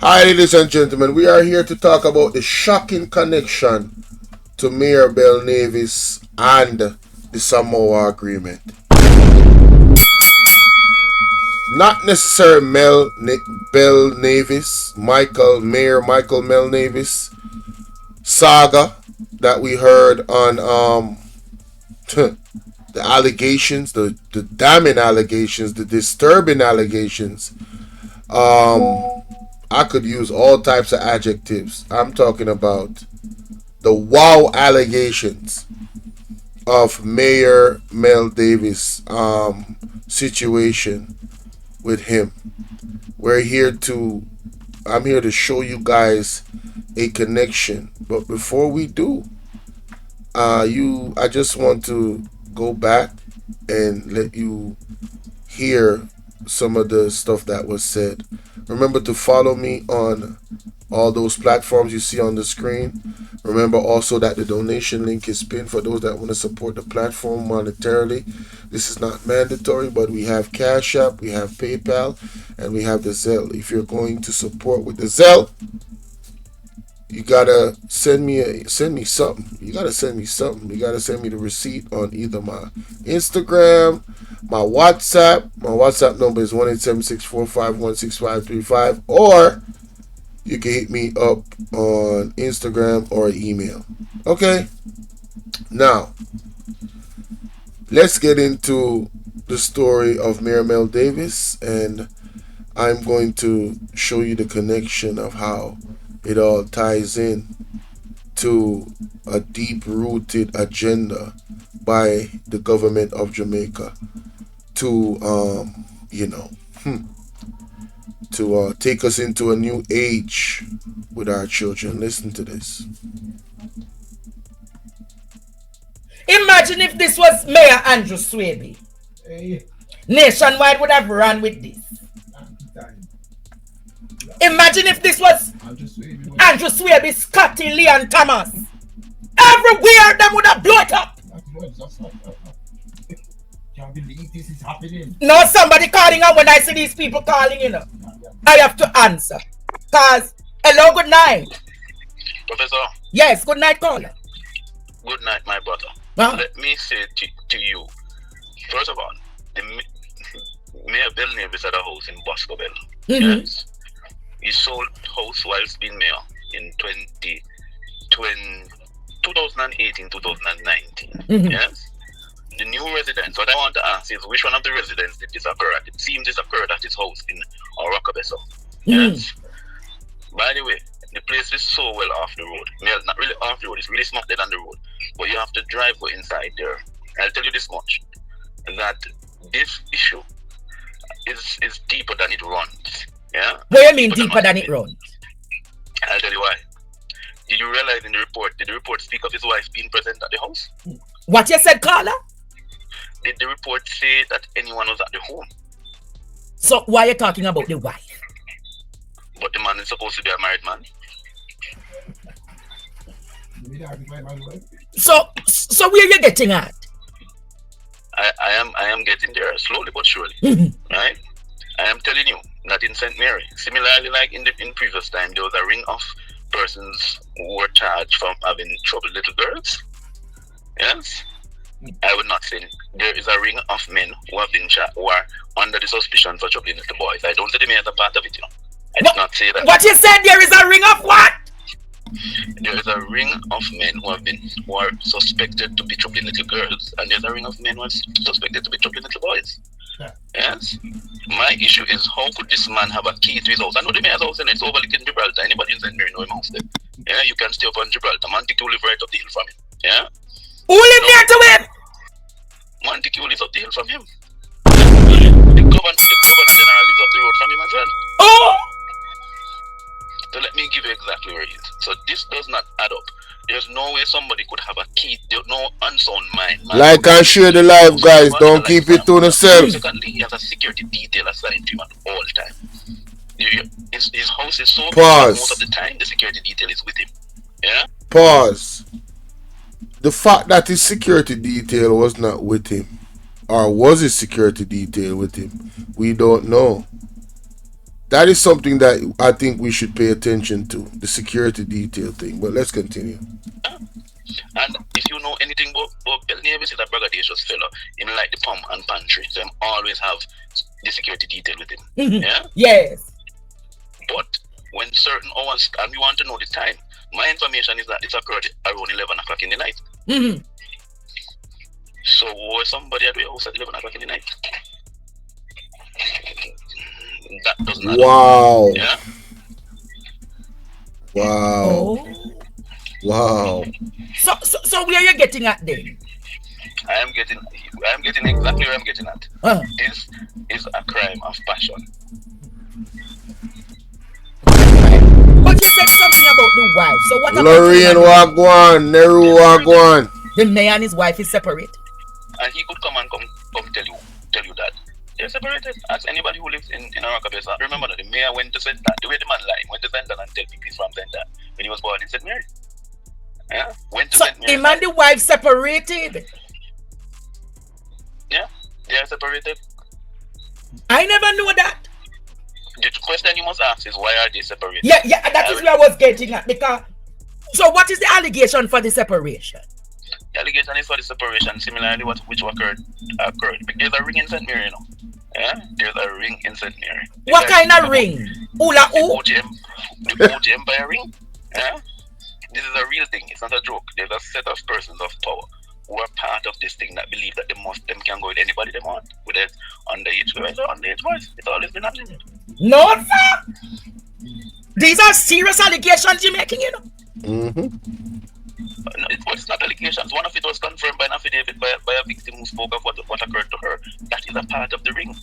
Hi, ladies and gentlemen. We are here to talk about the shocking connection to Mayor Bell Navis and the Samoa Agreement. Not necessarily Bell Navis, Mayor Michael Mel Navis saga that we heard on the allegations, the damning allegations, the disturbing allegations. I could use all types of adjectives. I'm talking about the wow allegations of Mayor Mel Davis situation with him. I'm here to show you guys a connection. But before we do, I just want to go back and let you hear some of the stuff that was said. Remember to follow me on all those platforms you see on the screen. Remember also that the donation link is pinned for those that want to support the platform monetarily. This is not mandatory, but we have Cash App, we have PayPal, and we have the Zelle. If you're going to support with the Zelle, you gotta send me something. You gotta send me something. You gotta send me the receipt on either my Instagram, my WhatsApp. My WhatsApp number is 1-876-451-6535, or you can hit me up on Instagram or email. Okay? Now, let's get into the story of Mayor Mel Davis, and I'm going to show you the connection of how it all ties in to a deep-rooted agenda by the government of Jamaica to, take us into a new age with our children. Listen to this. Imagine if this was Mayor Andrew Swaby. Nationwide would have run with this. Imagine if this was Andrew Swaby, Scotty, Lee, and Thomas. Everywhere them would have blown it up. Can't believe this is happening. No, somebody calling out when I see these people calling, I have to answer. Cause, hello, good night. Professor. Yes, good night, caller. Good night, my brother. Let me say to you, first of all, the Mayor Bell Navis had a house in Bosco Bell. Mm-hmm. Yes. He sold house whilst being mayor in 2018, 2019. Mm-hmm. Yes. The new residents, what I want to ask is which one of the residents did this occur at? It seems this occurred at his house in Orakabeso. Yes. By the way, the place is so well off the road. Well, not really off the road, it's really smart dead on the road. But you have to drive go inside there. I'll tell you this much, that this issue is deeper than it runs. Yeah? What do you mean deeper than it runs? I'll tell you why. Did you realize in the report, did the report speak of his wife being present at the house? What you said, caller? Did the report say that anyone was at the home? So why are you talking about the wife? But the man is supposed to be a married man. So where are you getting at? I am getting there slowly but surely. Right? I am telling you that in St. Mary, similarly like in previous time, there was a ring of persons who were charged from having troubled little girls. Yes? I would not say there is a ring of men who have been who are under the suspicion for troubling little boys. I don't say the men as a part of it, I did not say that. What you said, there is a ring of what? There is a ring of men who are suspected to be troubling little girls, and there's a ring of men who are suspected to be troubling little boys. Yes? My issue is, how could this man have a key to his house? I know the mayor's house and it's overlooking Gibraltar. Anybody in St. Mary know him house there. Yeah, you can stay up on Gibraltar. Montague live right up the hill from him. Yeah? Who live near to him? Montague lives up the hill from him. The governor general lives up the road from him as well. Oh! So let me give you exactly where he is. So this does not add up. There's no way somebody could have a key. There's no unsound mind. Like and share the live, guys. Don't keep it to yourself. Secondly, he has a security detail assigned to him at all times. His house is so big that most of the time the security detail is with him. Yeah? Pause. The fact that his security detail was not with him, or was his security detail with him, we don't know. That is something that I think we should pay attention to, the security detail thing. But let's continue. And if you know anything about Bell Navy, is a braggadocious fellow. Him like the pump and pantry. So him always have the security detail with him. Yeah? Yes. But when certain hours, and you want to know the time, my information is that it's occurred around 11 o'clock in the night. So was somebody at your house at 11 o'clock in the night? That does not. Wow. Yeah? Wow. Oh. Wow. So where are you getting at then? I am getting exactly where I'm getting at. This is a crime of passion. But you said something about the wife. So what about Lorraine Wagwan, Neru Wagwan. the mayor and his wife is separate? And he could come tell you that they're separated. Ask anybody who lives in Arakabesa. Remember that the mayor went to St. The way the man lied, went to St. and tell people he's from St. when he was born in St. Mary. Yeah? Went to St. Mary. Him and the wife separated. Yeah, they are separated. I never knew that. The question you must ask is why are they separated? Yeah, that is where I was getting at. Because so what is the allegation for the separation? The allegation is for the separation, similarly which occurred. There's a ring in St. Mary, you know. Yeah? There's a ring in St. Mary. What kind of ring? Hula hoop? The OG Empire ring. Yeah? This is a real thing. It's not a joke. There's a set of persons of power who are part of this thing that believe that them can go with anybody they want, whether it's underage girls or underage boys. It's always been happening. No, sir. These are serious allegations you're making, you know. No, it's not allegations. One of it was confirmed by an affidavit by a victim who spoke of what occurred to her. That is a part of the ring.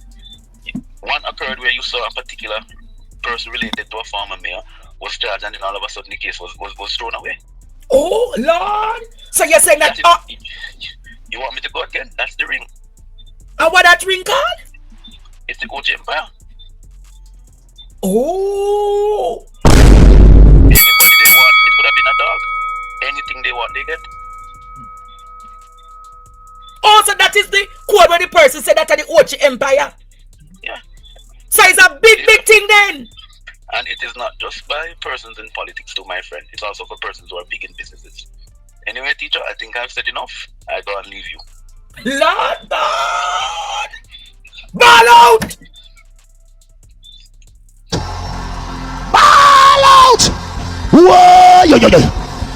One occurred where you saw a particular person related to a former mayor was charged, and then all of a sudden the case was thrown away. Oh, Lord. So you're saying that... you want me to go again? That's the ring. And what that ring called? It's the OG Empire. Oh. Anybody they want, it could have been a dog. Anything they want, they get. Oh, so that is the code where the person said that at the OG Empire? Yeah. So it's a big thing then? And it is not just by persons in politics too, my friend. It's also for persons who are big in businesses. Anyway, teacher, I think I've said enough. I go and leave you. Lord God! Ball out! Ball out! Whoa!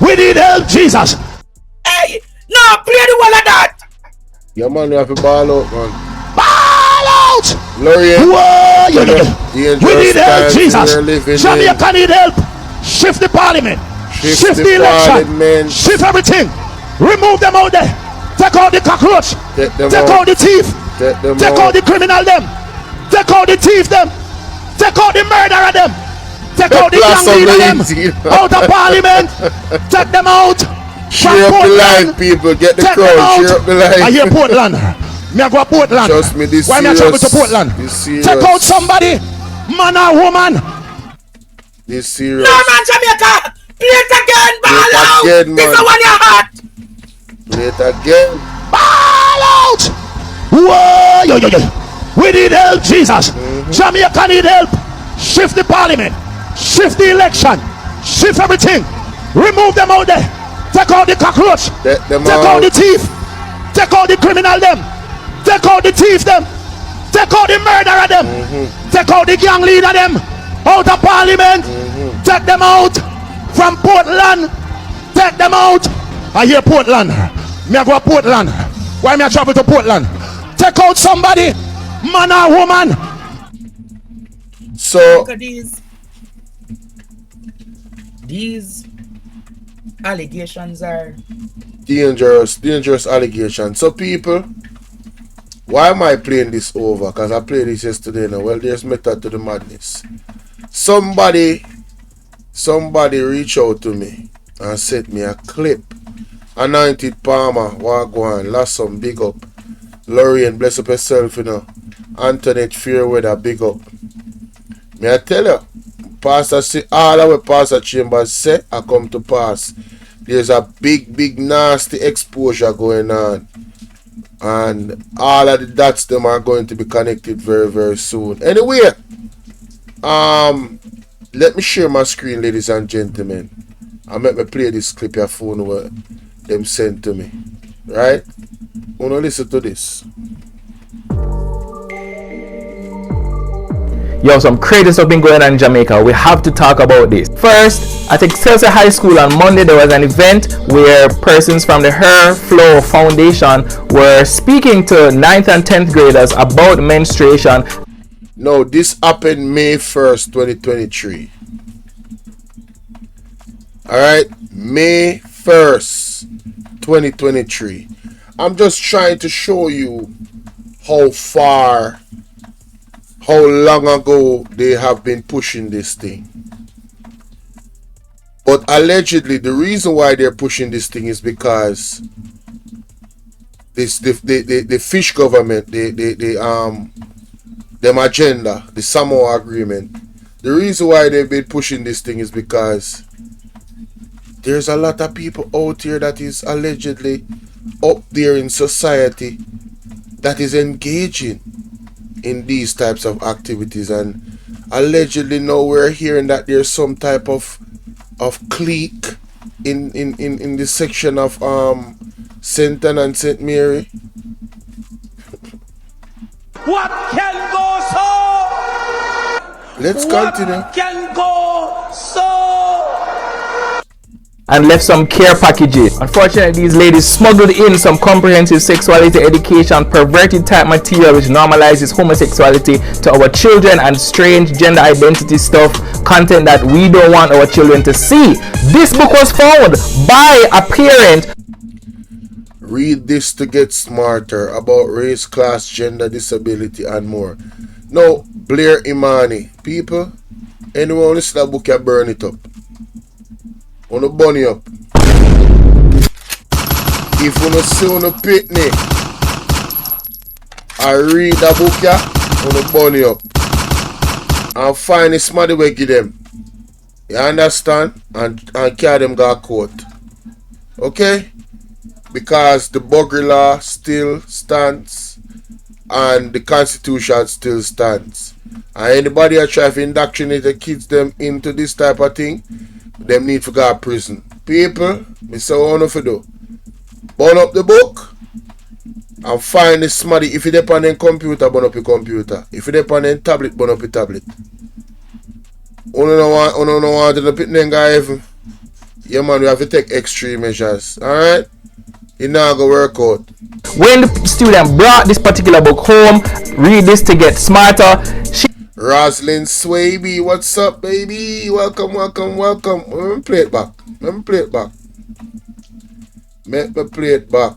We need help, Jesus! Hey! No, play the one of that! Yeah, man, we have to ball out, man. Ball out! Lorraine. Whoa! We need help, Jesus! Jamaica need help! Shift the parliament! Shift the election! Shift everything! Remove them out there! Take out the cockroach! Take out the thief! Take out the criminal them! Take out the thief them! Take out the murderer them! Take out the gang leader them! Out of parliament! Take them out! Share up the line, people. Get the crowd. Share up the line. I hear Portland. Me I go to Portland. Trust me, this why serious. Me I travel to Portland? Take out somebody, man or woman. This serious. No, man, Jamaica! Play it again, ball out! Again, this is one your heart! Play it again. Ball out! Whoa! We need help, Jesus. Jamaica need help. Shift the parliament. Shift the election. Shift everything. Remove them out there. Take out the cockroach. Take out the thief. Take out the criminal them. Take out the thief them. Take out the murderer them. Take out the gang leader them. Out of parliament. Take them out from Portland. Take them out. I hear Portland. Me I go to Portland. Why me I travel to Portland? Take out somebody, man or woman. So look at these allegations are dangerous allegations. So people, why am I playing this over? Because I played this yesterday now. Well, there's method to the madness. Somebody reach out to me and sent me a clip. Anointed Palmer, Wagwan, Lassom, big up. Lorraine, bless up yourself, you know. Antoinette Fairweather, big up. May I tell you, Pastor say, all of what Pastor Chambers say, I come to pass. There's a big, nasty exposure going on. And all of the dots them are going to be connected very, very soon. Anyway, Let me share my screen, ladies and gentlemen. I'll make me play this clip your phone what them sent to me. Right? Wanna listen to this. Yo, some crazy stuff been going on in Jamaica. We have to talk about this. First, at Excelsior High School on Monday, there was an event where persons from the Her Flow Foundation were speaking to 9th and 10th graders about menstruation. No, this happened May 1st, 2023. Alright? May 1st, 2023. I'm just trying to show you how long ago they have been pushing this thing. But allegedly, the reason why they're pushing this thing is because the fish government, them agenda, the Samoa agreement. The reason why they've been pushing this thing is because there's a lot of people out here that is allegedly up there in society that is engaging in these types of activities, and allegedly now we're hearing that there's some type of clique in the section of St. Anne and St. Mary. What can go so? Let's continue. What can go so? And left some care packages. Unfortunately, these ladies smuggled in some comprehensive sexuality education, perverted type material which normalizes homosexuality to our children, and strange gender identity stuff, content that we don't want our children to see. This book was found by a parent. Read this to get smarter about race, class, gender, disability, and more. Now, Blair Imani, people, anyone listen to that book, you burn it up. On the bunny up. If you don't see on the pitney, I read the book ya, on the bunny up. And find the smarty way give them. You understand? And carry them got court. Okay? Because the Buggery law still stands and the Constitution still stands. And anybody that try to indoctrinate the kids them into this type of thing, them need to go to prison. People, me say what you do. Burn up the book and find the smarty. If you depend on computer, burn up your computer. If you depend on tablet, burn up your tablet. You don't want to put them guys. Yeah man, we have to take extreme measures. Alright? It now go work out. When the student brought this particular book home, read this to get smarter. Roslyn Swaby, what's up, baby? Welcome. Let me play it back.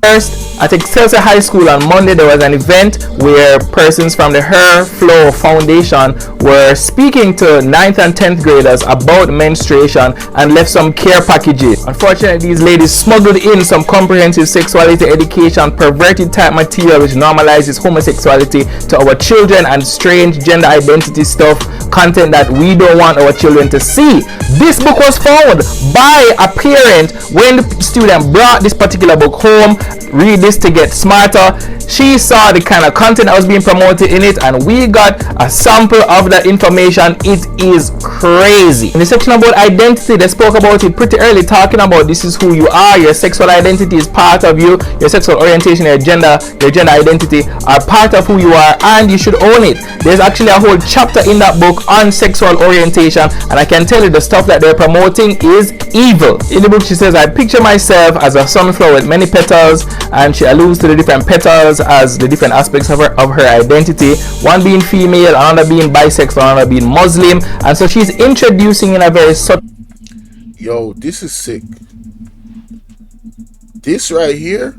First, at Excelsior High School on Monday, there was an event where persons from the Her Flow Foundation were speaking to 9th and 10th graders about menstruation and left some care packages. Unfortunately, these ladies smuggled in some comprehensive sexuality education, perverted type material which normalizes homosexuality to our children, and strange gender identity stuff, content that we don't want our children to see. This book was found by a parent. When the student brought this particular book home, read this to get smarter, she saw the kind of content that was being promoted in it, and we got a sample of that information. It is crazy. In the section about identity, they spoke about it pretty early, talking about this is who you are, your sexual identity is part of you, your sexual orientation, your gender identity are part of who you are, and you should own it. There's actually a whole chapter in that book on sexual orientation, and I can tell you the stuff that they're promoting is evil. In the book she says, I picture myself as a sunflower with many petals, and she alludes to the different petals as the different aspects of her identity, one being female, another being bisexual, another being Muslim, and so she's introducing in a very subtle. Yo, this is sick. This right here,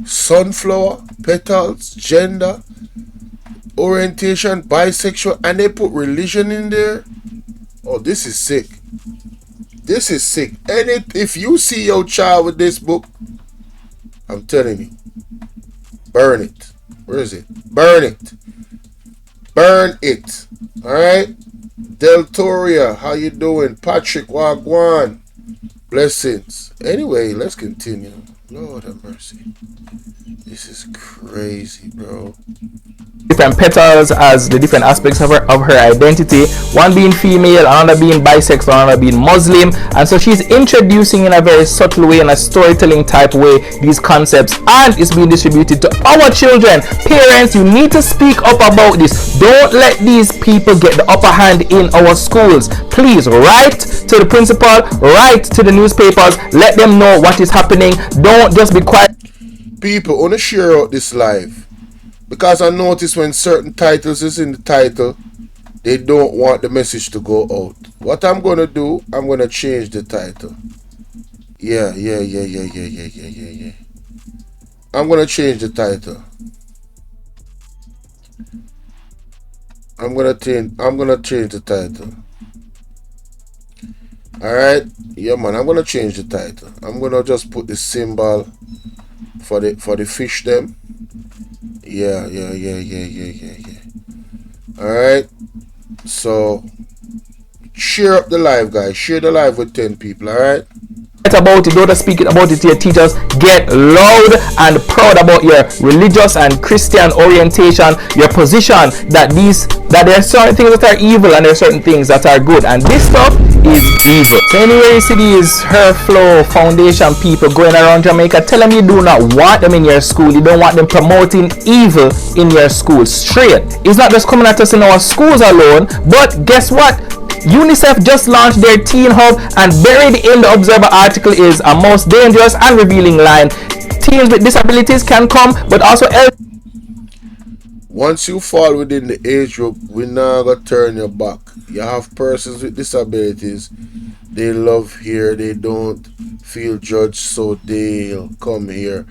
sunflower, petals, gender, orientation, bisexual, and they put religion in there. Oh, this is sick. This is sick. And if you see your child with this book, I'm telling you, burn it. Where is it? Burn it. Burn it. Alright? Deltoria, how you doing? Patrick Wagwan. Blessings. Anyway, let's continue. Lord have mercy. This is crazy, bro. Different petals as the different aspects of her identity, one being female, another being bisexual, another being Muslim. And so she's introducing in a very subtle way, in a storytelling type way, these concepts, and it's being distributed to our children. Parents, you need to speak up about this. Don't let these people get the upper hand in our schools. Please write to the principal, write to the newspapers, let them know what is happening. Don't just be quiet. People, wanna share out this live, because I notice when certain titles is in the title, they don't want the message to go out. What I'm gonna do, I'm gonna change the title. Yeah. I'm gonna change the title. I'm gonna change the title. Alright? Yeah, man, I'm gonna change the title. I'm gonna just put the symbol for the fish them. Yeah. Alright. So share up the live, guys. Share the live with 10 people, alright? About it, don't just speak about it to your teachers. Get loud and proud about your religious and Christian orientation, your position that there are certain things that are evil and there are certain things that are good, and this stuff is evil. So anyway, you see these Her Flow Foundation people going around Jamaica, tell them you do not want them in your school. You don't want them promoting evil in your school. Straight. It's not just coming at us in our schools alone, but guess what? UNICEF just launched their teen hub, and buried in the Observer article is a most dangerous and revealing line. Teens with disabilities can come, but also once you fall within the age group, we're not gonna turn your back. You have persons with disabilities, they love here, they don't feel judged, so they'll come here.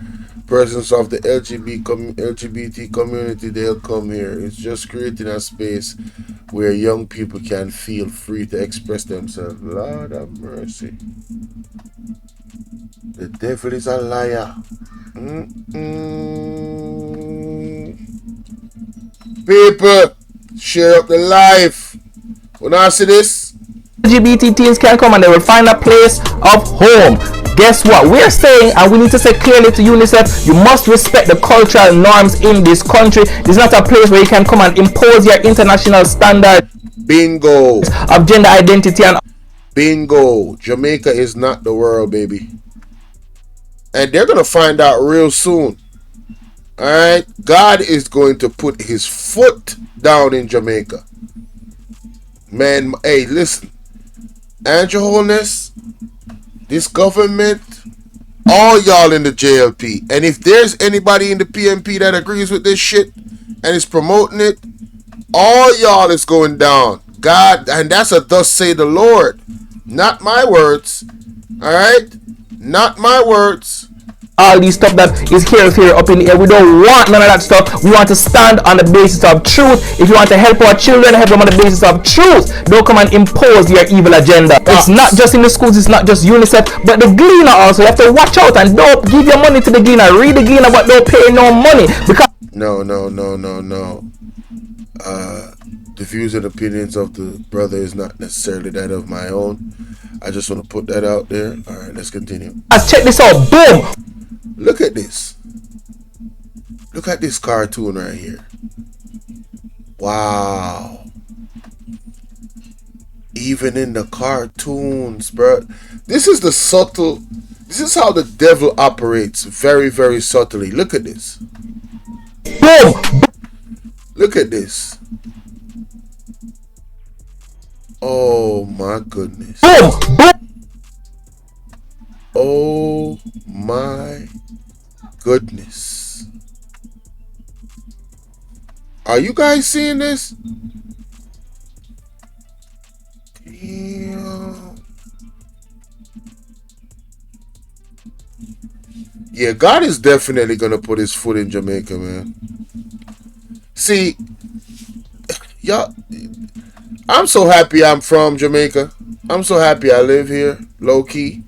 Persons of the LGBT community, they'll come here. It's just creating a space where young people can feel free to express themselves. Lord have mercy. The devil is a liar. People, share up the life. When I see this, LGBT teens can come and they will find a place of home. Guess what? We're saying, and we need to say clearly to UNICEF, you must respect the cultural norms in this country. This is not a place where you can come and impose your international standards. Bingo. Of gender identity and bingo. Jamaica is not the world, baby. And they're going to find out real soon. Alright? God is going to put his foot down in Jamaica. Man, hey, listen. And your wholeness, this government, all y'all in the JLP. And if there's anybody in the PMP that agrees with this shit and is promoting it, all y'all is going down. God, and that's a thus say the Lord. Not my words. Alright? Not my words. all these stuff that is here up in the air. We don't want none of that stuff. We want to stand on the basis of truth. If you want to help our children, help them on the basis of truth. Don't come and impose your evil agenda. It's not just in the schools, it's not just UNICEF, but the Gleaner also. You have to watch out and don't give your money to the Gleaner. Read the Gleaner, but don't pay no money. Because No. The views and opinions of the brother is not necessarily that of my own. I just want to put that out there. Alright, let's continue. let's check this out. Boom! Look at this. Look at this cartoon right here. Wow. Even in the cartoons, bro. This is the subtle. This is how the devil operates. Very, very subtly. Look at this. Boom! Look at this. Oh my goodness. Boom! Boom! Oh my goodness. Are you guys seeing this? Damn. Yeah, God is definitely gonna put his foot in Jamaica, man. See, y'all, I'm so happy I'm from Jamaica. I'm so happy I live here, low key.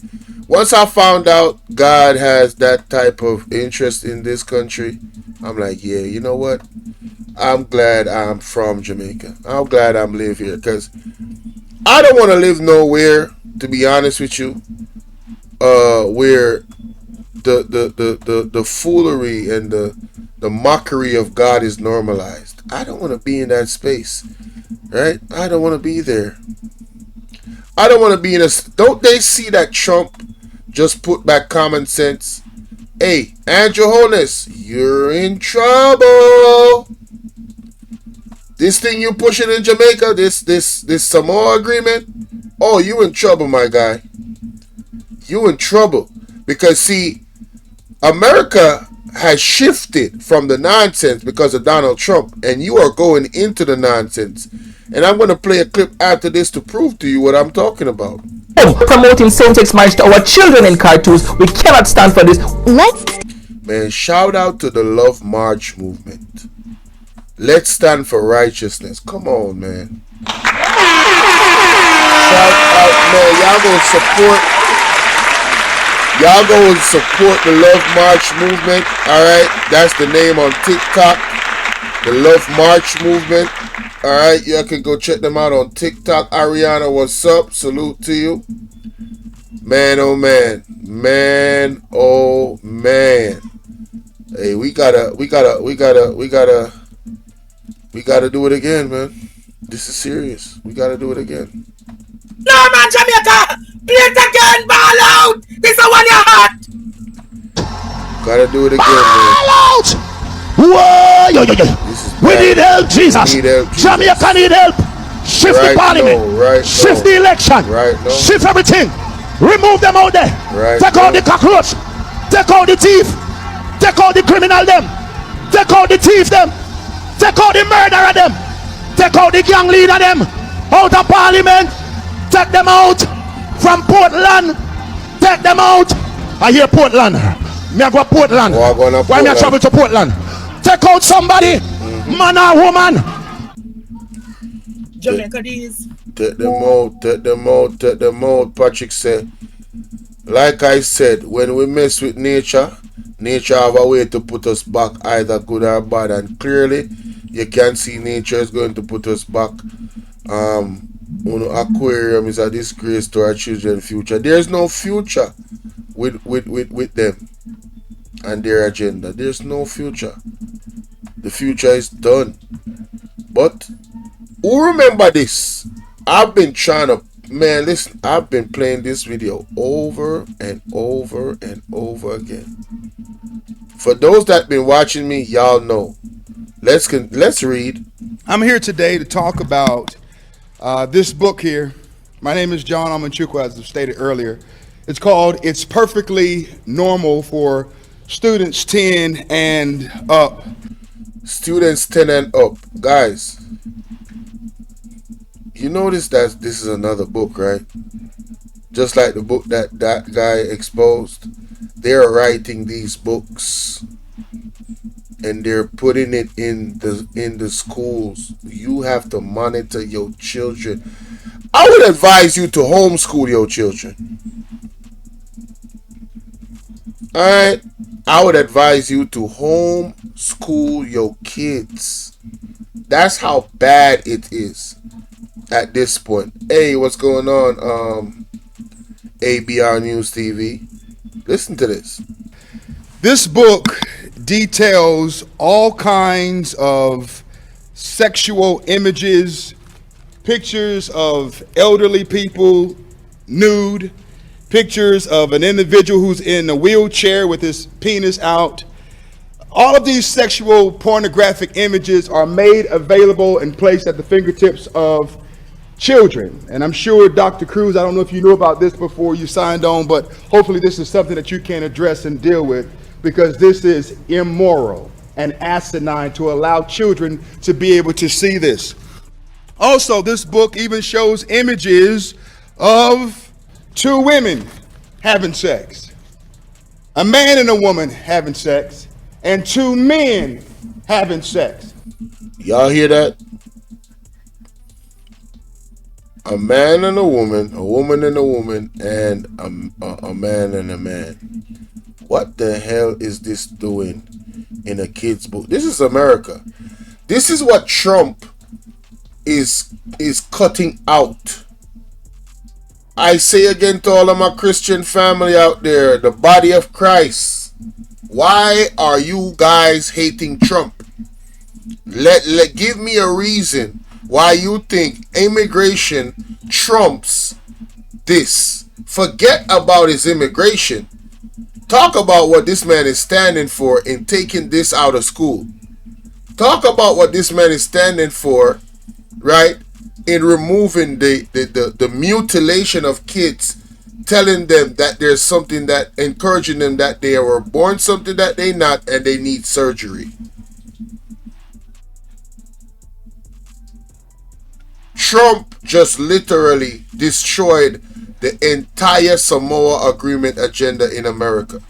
Once I found out God has that type of interest in this country, I'm like, yeah, you know what? I'm glad I'm from Jamaica. I'm glad I'm live here, because I don't want to live nowhere, to be honest with you, where the foolery and the mockery of God is normalized. I don't want to be in that space, right? I don't want to be there. I don't want to be in a. Don't they see that Trump just put back common sense? Hey, and your wholeness, you're in trouble. This thing you pushing in Jamaica, this Samoa agreement, oh, you in trouble, my guy. You in trouble. Because see, America has shifted from the nonsense because of Donald Trump, and you are going into the nonsense. And I'm going to play a clip after this to prove to you what I'm talking about. Promoting same-sex marriage to our children in cartoons. We cannot stand for this. Man, shout out to the Love March movement. Let's stand for righteousness. Come on, man. Shout out, man. Y'all go support the Love March movement. Alright, that's the name on TikTok. The Love March movement. Alright, y'all can go check them out on TikTok. Ariana, what's up? Salute to you. Man, oh man. Man, oh man. Hey, we gotta do it again, man. This is serious. We gotta do it again. No man, Jamaica! Play it again, ball out! This is one your heart! Gotta do it again, Ball out! Whoa, yo. We need help, Jesus. Jamaica need help. Shift the parliament. Shift the election. Shift everything. Remove them out there. Take out the cockroach. Take out the thief. Take out the criminal them. Take out the thief them. Take out the murderer them. Take out the gang leader them. Out of parliament. Take them out from Portland. Take them out. I hear Portland. Me I go Portland. Why me I travel to Portland? Take out somebody. Man or woman. Jamaica these. Take them out. Patrick said, like I said, when we mess with nature have a way to put us back, either good or bad, and clearly you can see nature is going to put us back. Aquarium is a disgrace to our children's future. There's no future with them and their agenda. There's no future. The future is done. But who remember this? I've been trying to, man, listen, I've been playing this video over and over and over again. For those that been watching me, y'all know. Let's read. I'm here today to talk about this book here. My name is John Amanchukwu, as I stated earlier. It's called It's Perfectly Normal for Students 10 and Up. Students 10 and up. Guys, you notice that this is another book, right? Just like the book that guy exposed. They're writing these books and they're putting it in the schools. You have to monitor your children. I would advise you to homeschool your children. Alright? I would advise you to homeschool your kids. That's how bad it is at this point. Hey, what's going on? ABR News TV. Listen to this. This book details all kinds of sexual images, pictures of elderly people nude, pictures of an individual who's in a wheelchair with his penis out. All of these sexual pornographic images are made available and placed at the fingertips of children. And I'm sure, Dr. Cruz, I don't know if you knew about this before you signed on, but hopefully this is something that you can address and deal with, because this is immoral and asinine to allow children to be able to see this. Also, this book even shows images of two women having sex, a man and a woman having sex, and two men having sex. Y'all hear that? A man and a woman and a woman, and a man and a man. What the hell is this doing in a kid's book? This is America. This is what Trump is cutting out. I say again to all of my Christian family out there, the body of Christ, why are you guys hating Trump? Give me a reason why you think immigration trumps this. Forget about his immigration. Talk about what this man is standing for in taking this out of school. Talk about what this man is standing for, right, in removing the mutilation of kids, telling them that there's something that, encouraging them that they were born something that they not and they need surgery. Trump just literally destroyed the entire Samoa Agreement agenda in America.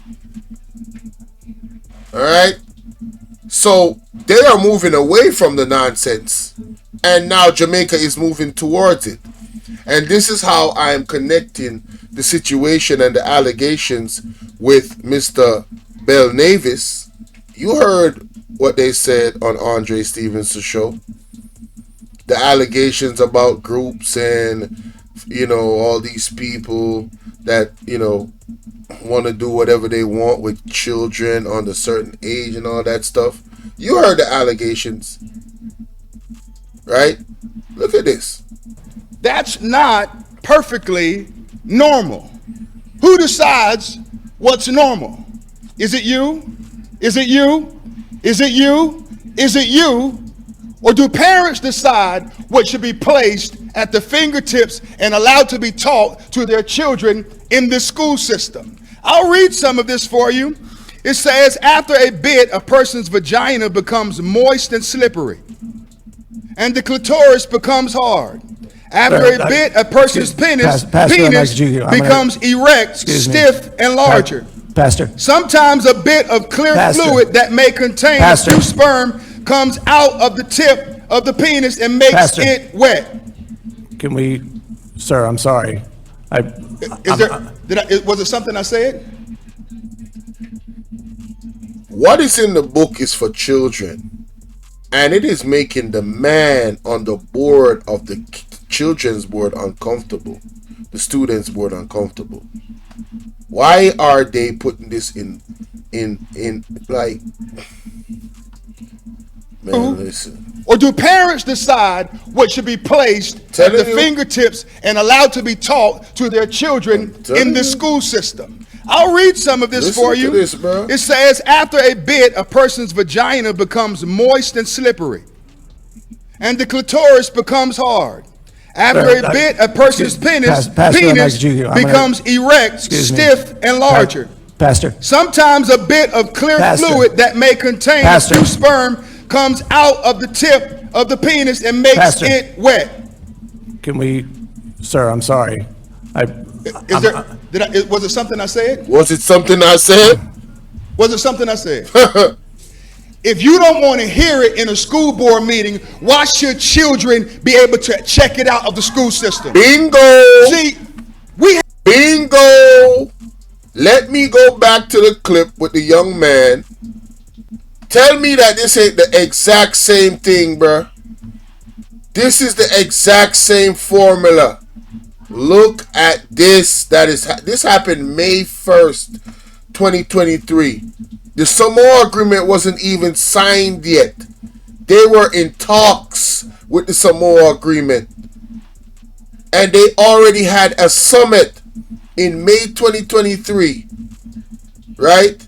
All right? So they are moving away from the nonsense, and now Jamaica is moving towards it. And this is how I am connecting the situation and the allegations with Mr. Bell Navis. You heard what they said on Andre Stevens' show. The allegations about groups and, you know, all these people that, you know, want to do whatever they want with children on a certain age and all that stuff. You heard the allegations, right? Look at this. That's not perfectly normal. Who decides what's normal? Is it you? Is it you? Is it you? Is it you? Or do parents decide what should be placed at the fingertips and allowed to be taught to their children in the school system? I'll read some of this for you. It says, after a bit, a person's vagina becomes moist and slippery, and the clitoris becomes hard. After a bit, a person's penis becomes erect, stiff, and larger. Pastor. Sometimes a bit of clear fluid that may contain a few sperm comes out of the tip of the penis and makes it wet. Can we, sir, I'm sorry. Was it something I said? What is in the book is for children, and it is making the man on the board of the children's board uncomfortable, the students board uncomfortable. Why are they putting this in like, man, listen. Or do parents decide what should be placed at the fingertips and allowed to be taught to their children in the school system? I'll read some of this for you. It says, after a bit, a person's vagina becomes moist and slippery, and the clitoris becomes hard. After a bit, a person's penis becomes erect, stiff, and larger. Pastor. Sometimes a bit of clear fluid that may contain a few sperm comes out of the tip of the penis and makes it wet. Can we, sir, I'm sorry. Was it something I said? Was it something I said? Was it something I said? If you don't want to hear it in a school board meeting, why should children be able to check it out of the school system? Bingo! See, bingo! Let me go back to the clip with the young man. Tell me that this ain't the exact same thing, bruh. This is the exact same formula. Look at this. This happened May 1st, 2023. The Samoa Agreement wasn't even signed yet. They were in talks with the Samoa Agreement. And they already had a summit in May 2023. Right?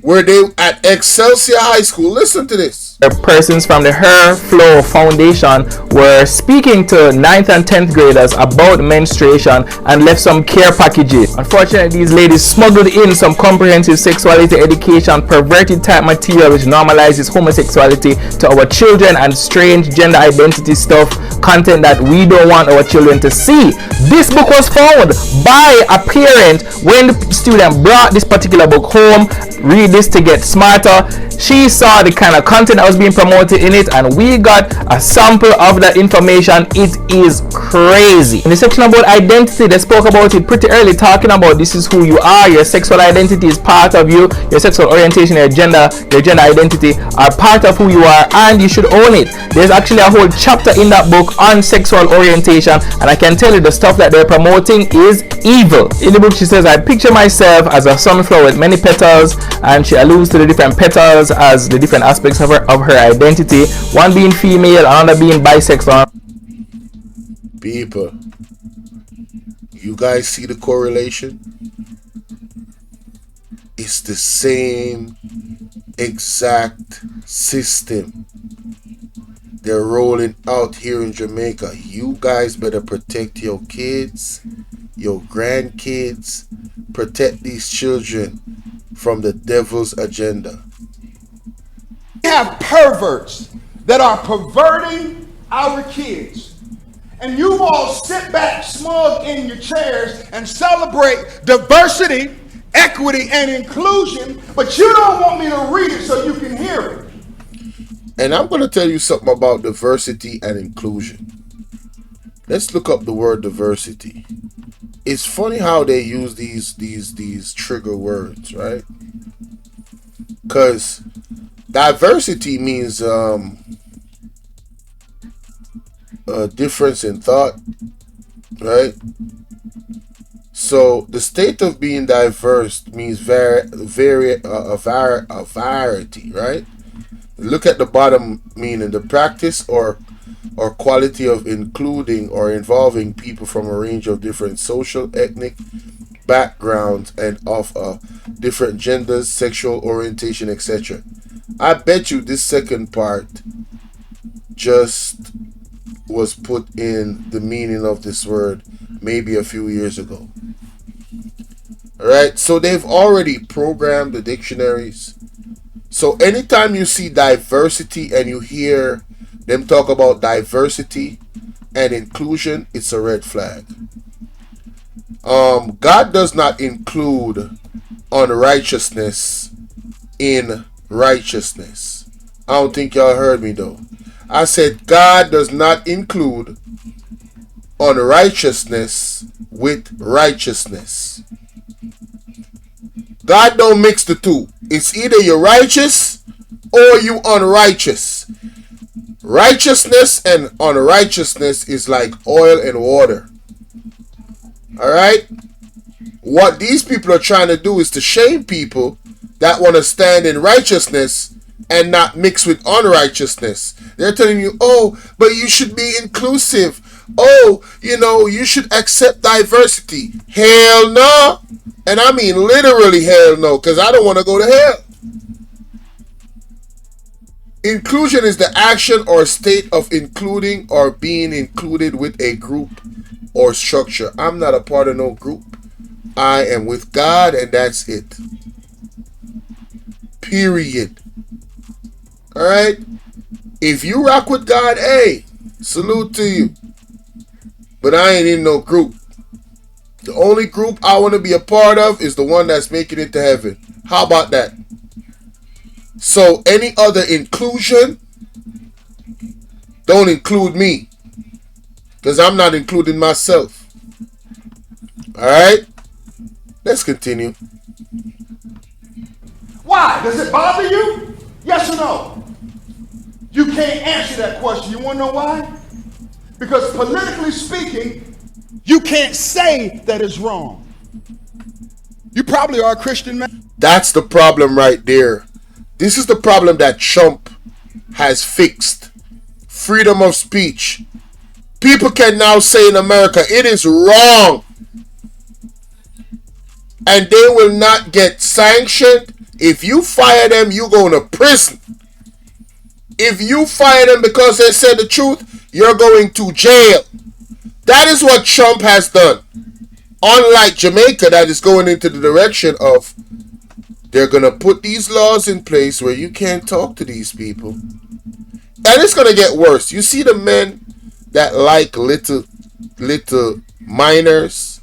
Where they at Excelsior High School. Listen to this. Persons from the Her Flow Foundation were speaking to 9th and 10th graders about menstruation and left some care packages. Unfortunately, these ladies smuggled in some comprehensive sexuality education, perverted type material which normalizes homosexuality to our children, and strange gender identity stuff, content that we don't want our children to see. This book was found by a parent when the student brought this particular book home. Read this to get smarter. She saw the kind of content that was being promoted in it, and we got a sample of that information. It is crazy. In the section about identity, they spoke about it pretty early, talking about this is who you are, your sexual identity is part of you, your sexual orientation, your gender identity are part of who you are, and you should own it. There's actually a whole chapter in that book on sexual orientation, and I can tell you the stuff that they're promoting is evil. In the book, she says, I picture myself as a sunflower with many petals, and she alludes to the different petals as the different aspects of her identity, one being female, another being bisexual. People, you guys see the correlation? It's the same exact system they're rolling out here in Jamaica. You guys better protect your kids, your grandkids, protect these children from the devil's agenda. We have perverts that are perverting our kids. And you all sit back smug in your chairs and celebrate diversity, equity, and inclusion, but you don't want me to read it so you can hear it. And I'm going to tell you something about diversity and inclusion. Let's look up the word diversity. It's funny how they use these trigger words, right? Because diversity means a difference in thought, right? So the state of being diverse means variety, right? Look at the bottom meaning, the practice or quality of including or involving people from a range of different social, ethnic backgrounds and of different genders, sexual orientation, etc. I bet you this second part just was put in the meaning of this word maybe a few years ago. Alright, so they've already programmed the dictionaries. So anytime you see diversity and you hear them talk about diversity and inclusion, it's a red flag. God does not include unrighteousness in righteousness. I don't think y'all heard me though. I said God does not include unrighteousness with righteousness. God don't mix the two. It's either you're righteous or you unrighteous. Righteousness and unrighteousness is like oil and water. Alright? What these people are trying to do is to shame people that want to stand in righteousness and not mix with unrighteousness. They're telling you, oh, but you should be inclusive. Oh, you should accept diversity. Hell no. And I mean literally hell no, because I don't want to go to hell. Inclusion is the action or state of including or being included with a group or structure. I'm not a part of no group. I am with God and that's it. Period. Alright? If you rock with God, hey, salute to you. But I ain't in no group. The only group I want to be a part of is the one that's making it to heaven. How about that? So any other inclusion, don't include me. Because I'm not including myself. Alright? Let's continue. Why? Does it bother you? Yes or no? You can't answer that question. You want to know why? Because politically speaking, you can't say that it's wrong. You probably are a Christian man. That's the problem right there. This is the problem that Trump has fixed. Freedom of speech. People can now say in America, it is wrong. And they will not get sanctioned. If you fire them, you go to prison. If you fire them because they said the truth, you're going to jail. That is what Trump has done. Unlike Jamaica, that is going into the direction of they're going to put these laws in place where you can't talk to these people. And it's going to get worse. You see the men that like little minors.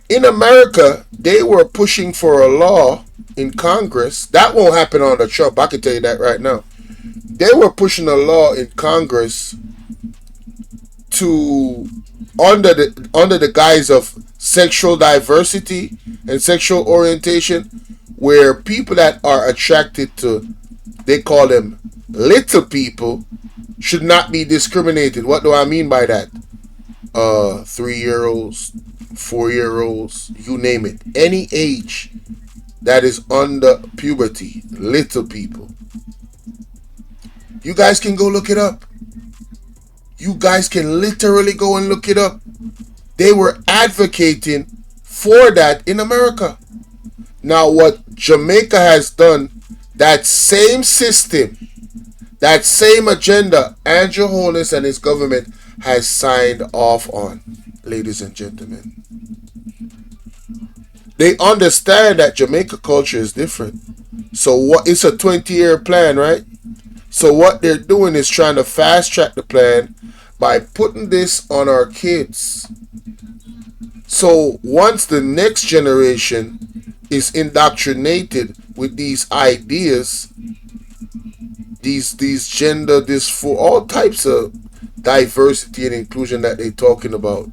In America, they were pushing for a law in Congress. That won't happen under Trump. I can tell you that right now. They were pushing a law in Congress to under the guise of sexual diversity and sexual orientation, where people that are attracted to, they call them little people, should not be discriminated. What do I mean by that? 3-year-olds, 4-year-olds, you name it. Any age that is under puberty, little people. You guys can go look it up. You guys can literally go and look it up. They were advocating for that in America. Now what Jamaica has done, that same system, that same agenda, Andrew Holness and his government has signed off on, ladies and gentlemen. They understand that Jamaica culture is different. So what? It's a 20-year plan, right? So what they're doing is trying to fast track the plan by putting this on our kids. So once the next generation is indoctrinated with these ideas, these gender, for all types of diversity and inclusion that they're talking about,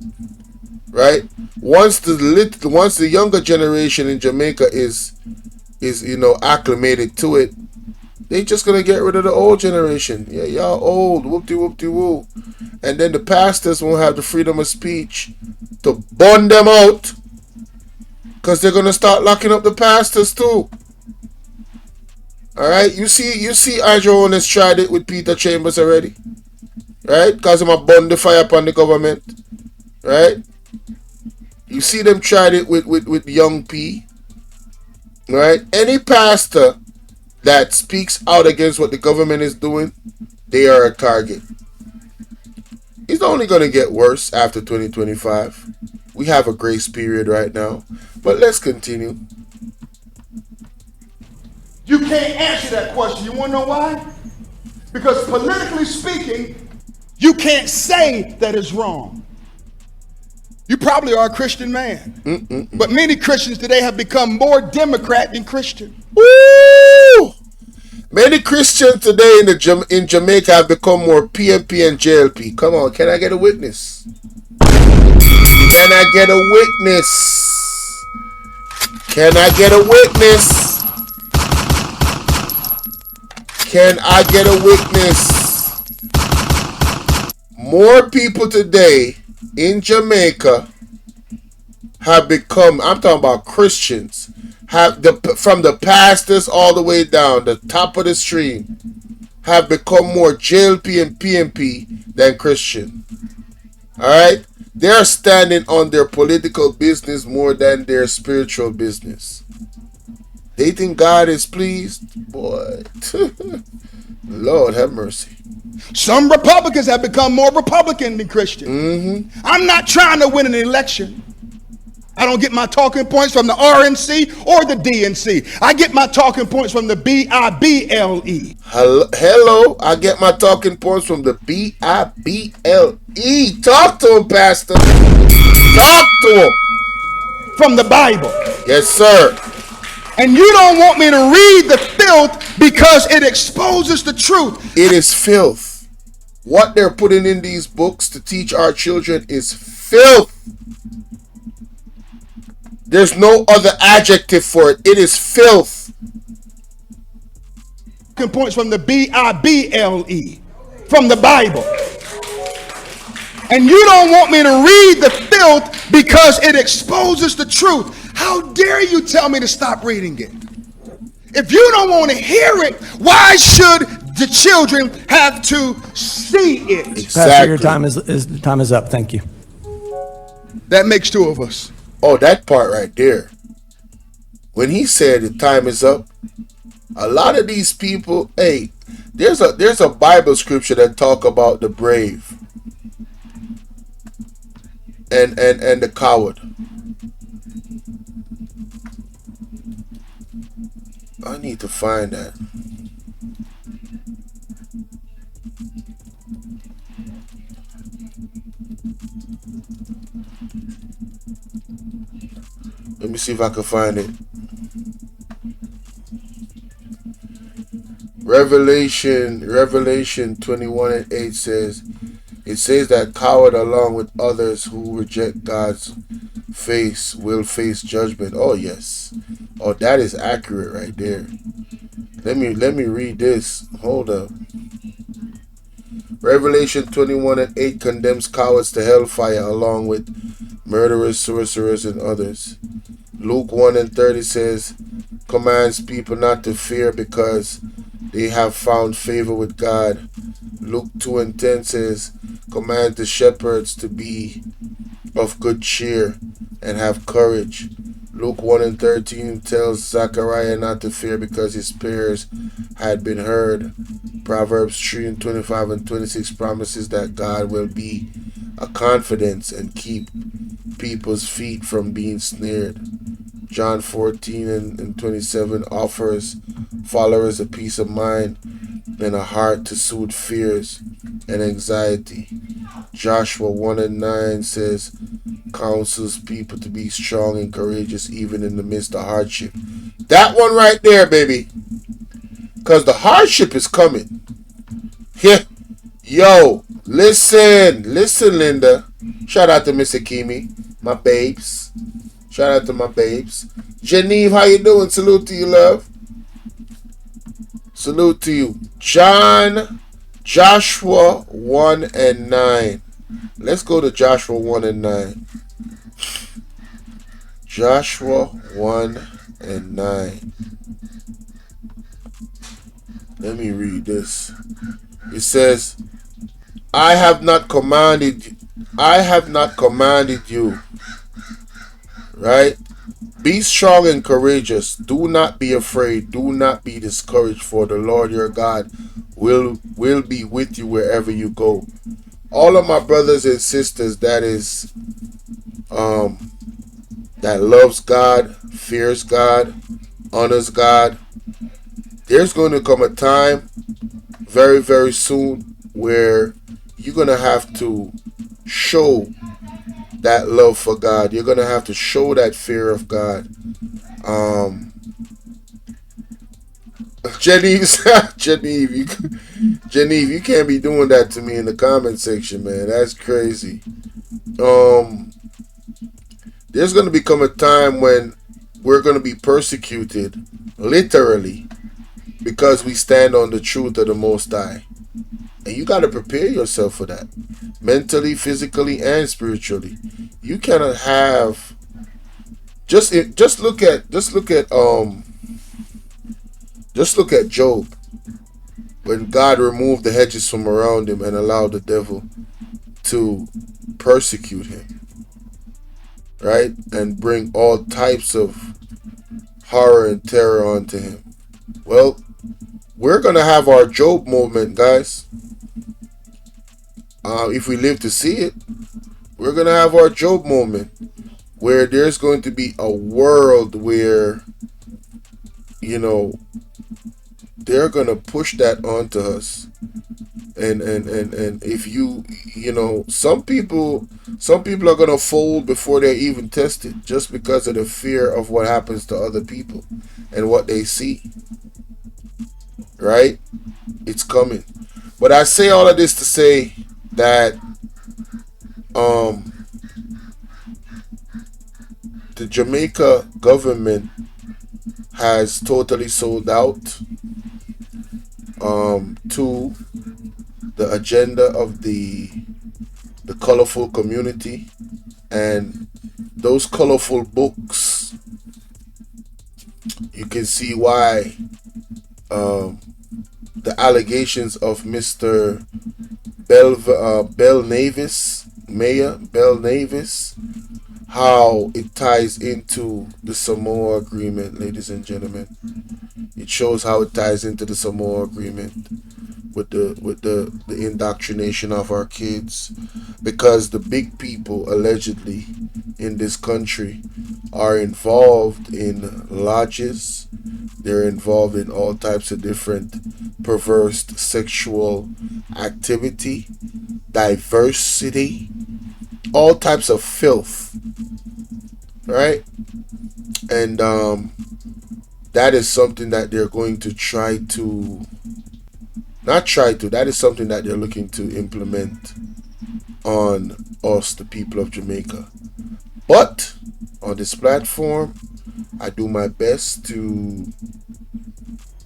right? Once the younger generation in Jamaica is acclimated to it, they just gonna get rid of the old generation. Yeah, y'all old, whoop-de-whoop-de-woo. And then the pastors won't have the freedom of speech to burn them out, because they're gonna start locking up the pastors too. All right, you see, Andrew Holness tried it with Peter Chambers already, right? Because I'm a burn the fire upon the government, right? You see them tried it with Young P, right? Any pastor that speaks out against what the government is doing, they are a target. It's only going to get worse after 2025. We have a grace period right now. But let's continue. You can't answer that question. You want to know why? Because politically speaking, you can't say that it's wrong. You probably are a Christian man. But many Christians today have become more Democrat than Christian. Woo! Many Christians today in Jamaica have become more PMP and JLP. Come on, can I get a witness? Can I get a witness? Can I get a witness? Can I get a witness? More people today in Jamaica have become, I'm talking about Christians, from the pastors all the way down, the top of the stream, have become more JLP and PMP than Christian. Alright? They're standing on their political business more than their spiritual business. They think God is pleased? Boy. Lord have mercy. Some Republicans have become more Republican than Christian. I'm not trying to win an election. I don't get my talking points from the RNC or the DNC. I get my talking points from the BIBLE. Hello, I get my talking points from the BIBLE. Talk to him, Pastor. Talk to him. From the Bible. Yes, sir. And you don't want me to read the filth because it exposes the truth. It is filth. What they're putting in these books to teach our children is filth. There's no other adjective for it. It is filth. Points from the BIBLE, from the Bible. And you don't want me to read the filth because it exposes the truth. How dare you tell me to stop reading it? If you don't want to hear it, why should the children have to see it? Exactly. Pastor, your time is up. Thank you. That makes two of us. Oh, that part right there. When he said the time is up, a lot of these people, hey, there's a Bible scripture that talk about the brave and the coward. I need to find that. Let me see if I can find it. Revelation 21:8 says, it says that coward along with others who reject God's face will face judgment. Oh yes. Oh, that is accurate right there. Let me read this. Hold up. Revelation 21:8 condemns cowards to hellfire along with murderers, sorcerers, and others. Luke 1:30 says, commands people not to fear because they have found favor with God. Luke 2:10 says, commands the shepherds to be of good cheer and have courage. Luke 1:13 tells Zechariah not to fear because his prayers had been heard. Proverbs 3:25 and 26 promises that God will be a confidence and keep people's feet from being snared. John 14:27 offers followers a peace of mind and a heart to soothe fears and anxiety. Joshua 1:9 says, counsels people to be strong and courageous even in the midst of hardship. That one right there, baby. Because the hardship is coming. Yeah. Yo, listen, Linda. Shout out to Miss Akimi, my babes. Shout out to my babes. Geneve, how you doing? Salute to you, love. Salute to you. Joshua 1:9. Let's go to Joshua 1:9. Joshua 1:9. Let me read this. It says, I have not commanded you. Right? Be strong and courageous. Do not be afraid. Do not be discouraged, for the Lord your God will be with you wherever you go. All of my brothers and sisters that loves God, fears God, honors God, there's going to come a time very, very soon where you're going to have to show that love for God. You're going to have to show that fear of God. Genevieve, you can't be doing that to me in the comment section, man. That's crazy. There's going to become a time when we're going to be persecuted, literally, because we stand on the truth of the Most High. And you got to prepare yourself for that, mentally, physically, and spiritually. You cannot have just look at Job, when God removed the hedges from around him and allowed the devil to persecute him, right, and bring all types of horror and terror onto him. Well, we're gonna have our Job moment, guys. If we live to see it, we're going to have our Job moment where there's going to be a world where, they're going to push that onto us. And if some people are going to fold before they're even tested just because of the fear of what happens to other people and what they see. Right? It's coming. But I say all of this to say that the Jamaica government has totally sold out to the agenda of the colorful community, and those colorful books, you can see why the allegations of Mr. Bell Navis, Mayor Bell Navis, how it ties into the Samoa Agreement, ladies and gentlemen. It shows how it ties into the Samoa Agreement with the indoctrination of our kids, because the big people allegedly in this country are involved in lodges. They're involved in all types of different perverse sexual activity, diversity, all types of filth, right? And that is something that they're going to try to Not try to. That is something that they're looking to implement on us, the people of Jamaica. But on this platform, I do my best to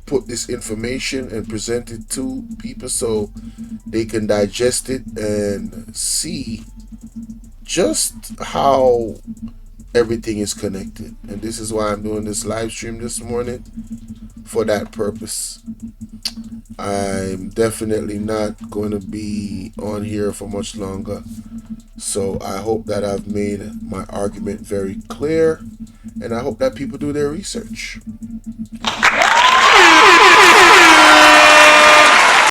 put this information and present it to people so they can digest it and see just how everything is connected. And this is why I'm doing this live stream this morning, for that purpose. I'm definitely not going to be on here for much longer, so I hope that I've made my argument very clear, and I hope that people do their research.